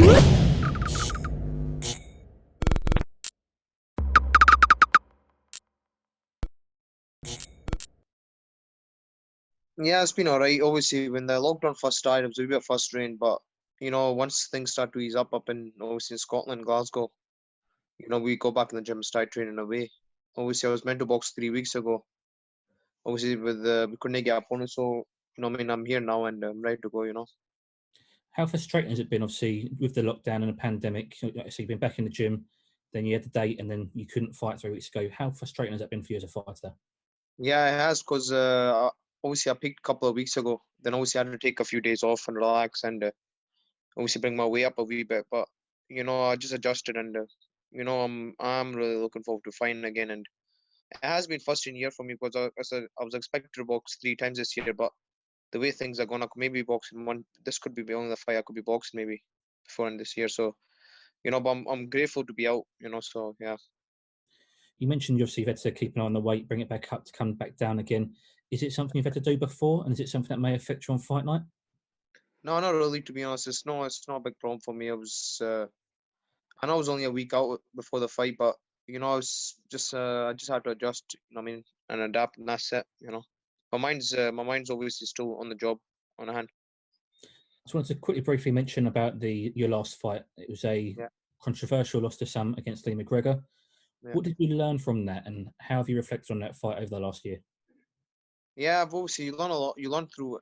Yeah, it's been alright. Obviously, when the lockdown first started, it was a bit frustrating, but once things start to ease up in obviously in Scotland, Glasgow, we go back in the gym and start training away. Obviously, I was meant to box 3 weeks ago. Obviously, with we couldn't get opponents, so I'm here now and I'm ready to go. How frustrating has it been, obviously, with the lockdown and the pandemic? So you've been back in the gym, then you had the date, and then you couldn't fight 3 weeks ago. How frustrating has that been for you as a fighter? Yeah, it has because obviously I picked a couple of weeks ago. Then obviously I had to take a few days off and relax and obviously bring my weight up a wee bit. But I just adjusted and I'm really looking forward to fighting again. And it has been frustrating year for me because I was expected to box 3 times this year, but the way things are going, I could maybe boxing one. This could be the only fight I could be boxing maybe before in this year. So but I'm grateful to be out. So yeah. You mentioned you obviously you've had to keep an eye on the weight, bring it back up to come back down again. Is it something you've had to do before, and is it something that may affect you on fight night? No, not really. To be honest, it's not a big problem for me. I know I was only a week out before the fight, but I was just I just had to adjust. And adapt, and that's it. My mind's obviously still on the job on hand. I just wanted to quickly briefly mention about your last fight. It was a Yeah, controversial loss to Sam against Lee McGregor. yeah, What did you learn from that, and how have you reflected on that fight over the last year? yeah. I've obviously you learn a lot. You learn through.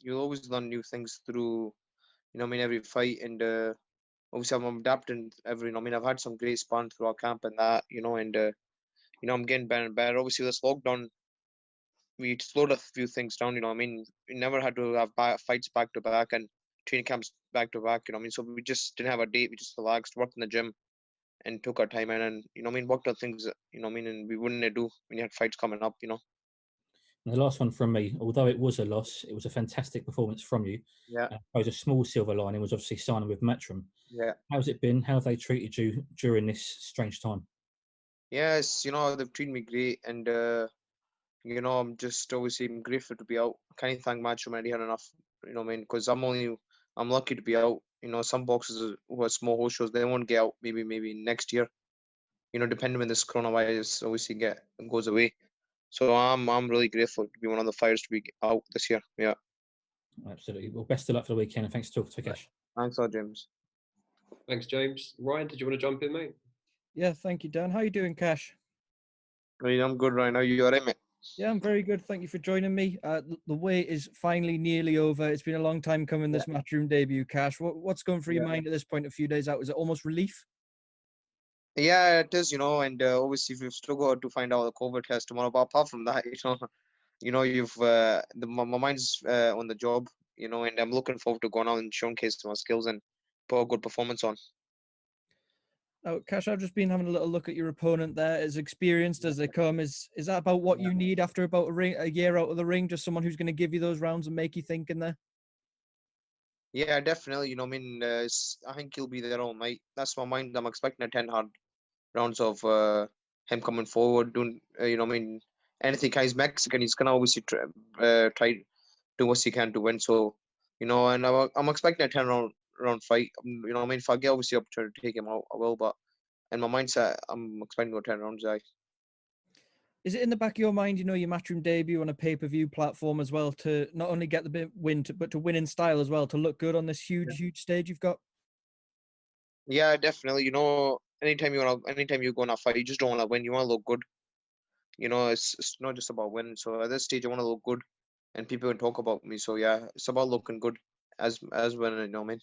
You always learn new things through. Every fight, and obviously I'm adapting every. I've had some great sparring through our camp and that. And I'm getting better and better. Obviously, this lockdown we slowed a few things down. We never had to have fights back to back and training camps back to back. So we just didn't have a date. We just relaxed, worked in the gym, and took our time and worked on things. And we wouldn't do when you had fights coming up. And the last one from me, although it was a loss, it was a fantastic performance from you. Yeah, I suppose a small silver lining was obviously signing with MATCHROOM. yeah, How's it been? How have they treated you during this strange time? yes. They've treated me great, and I'm just obviously I'm grateful to be out. I can't thank Match already had enough. Because I'm lucky to be out. Some boxers who are small horse shows they won't get out. Maybe next year. Depending when this coronavirus obviously goes away. So I'm really grateful to be one of the fighters to be out this year. Yeah. Absolutely. Well, best of luck for the weekend, and thanks for talking to Cash. Thanks a lot, James. Thanks, James. Ryan, did you want to jump in, mate? Yeah, thank you, Dan. How you doing, Cash? I'm good right now. You alright, mate? Yeah, I'm very good. Thank you for joining me. The wait is finally nearly over. It's been a long time coming, this Matchroom debut, Cash. What's going through your mind at this point, a few days out? Is it almost relief? Yeah, it is, and obviously we've still got to find out the COVID test tomorrow. But apart from that, you've my mind's on the job, and I'm looking forward to going out and showcase my skills and put a good performance on. Oh, Cash, I've just been having a little look at your opponent there. As experienced as they come, is that about what you need after about a year out of the ring? Just someone who's going to give you those rounds and make you think in there? Yeah, definitely. I think he'll be there all night. That's my mind. I'm expecting a 10 hard rounds of him coming forward, doing, anything. He's Mexican. He's gonna obviously try do what he can to win. So, and I'm expecting a 10 round fight. If I get obviously opportunity to take him out, I will. But in my mindset, I'm expecting to go 10 rounds. Is it in the back of your mind, your Matchroom debut on a pay-per-view platform as well, to not only get the win, but to win in style as well, to look good on this huge stage you've got? Yeah, definitely. Anytime you go on a fight, you just don't want to win. You want to look good. It's not just about winning. So at this stage, I want to look good, and people can talk about me. So yeah, it's about looking good as winning.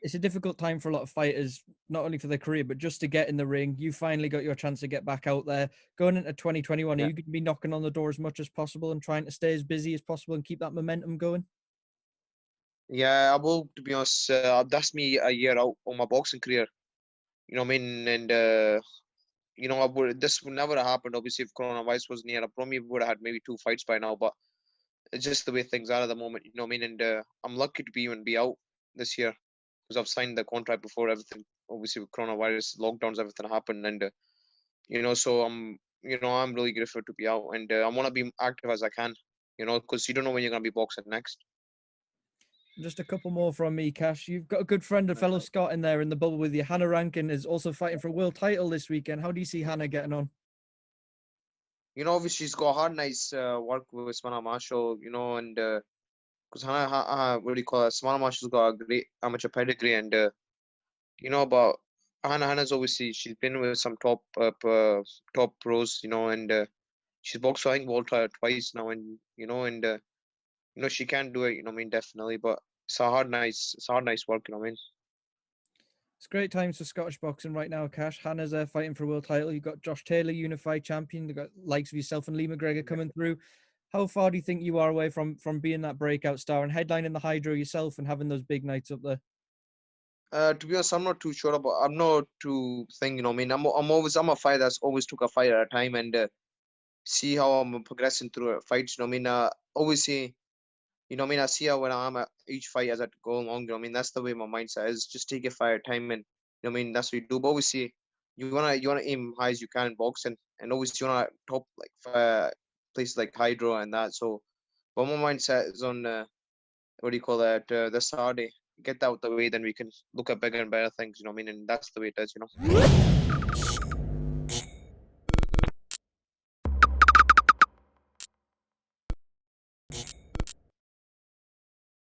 It's a difficult time for a lot of fighters, not only for their career, but just to get in the ring. You finally got your chance to get back out there. Going into 2021, Yeah. are you going to be knocking on the door as much as possible and trying to stay as busy as possible and keep that momentum going? Yeah, I will. To be honest, that's me a year out on my boxing career. And this would never have happened. Obviously, if coronavirus wasn't here, I probably would have had maybe 2 fights by now. But it's just the way things are at the moment. And I'm lucky to be out this year because I've signed the contract before everything. Obviously, with coronavirus, lockdowns, everything happened, and so I'm really grateful to be out, and I want to be active as I can. Because you don't know when you're gonna be boxing next. Just a couple more from me, Cash. You've got a good friend, a fellow Scot in there in the bubble with you. Hannah Rankin is also fighting for a world title this weekend. How do you see Hannah getting on? You know, obviously she's got hard, nice work with Smana Marshall. You know, and because Hannah, what do you call it? Smana Marshall's got a great amateur pedigree, and you know about Hannah's obviously she's been with some top pros. You know, and she's boxed I think world title twice now, and you know, and you know she can do it. You know, what I mean, definitely, but it's a hard, nice work. You know, what I mean. It's great times for Scottish boxing right now, Cash. Hannah's fighting for a world title. You've got Josh Taylor, unified champion. You've got likes of yourself and Lee McGregor coming through. How far do you think you are away from being that breakout star and headlining the Hydro yourself and having those big nights up there? To be honest, I'm not too sure about. I'm not too thing. You know, what I mean, I'm a fighter that's always took a fight at a time and see how I'm progressing through fights. You know, what I mean, obviously, you know, what I mean, I see how when I'm at each fight as I go along. You know, what I mean, that's the way my mindset is. Just take it fight at a time, and you know, what I mean, that's what you do. But obviously, you wanna aim high as you can in boxing, and obviously you wanna top like places like Hydro and that. So, but my mindset is on what do you call that? The Saturday. Get that out the way, then we can look at bigger and better things. You know, what I mean, and that's the way it is. You know.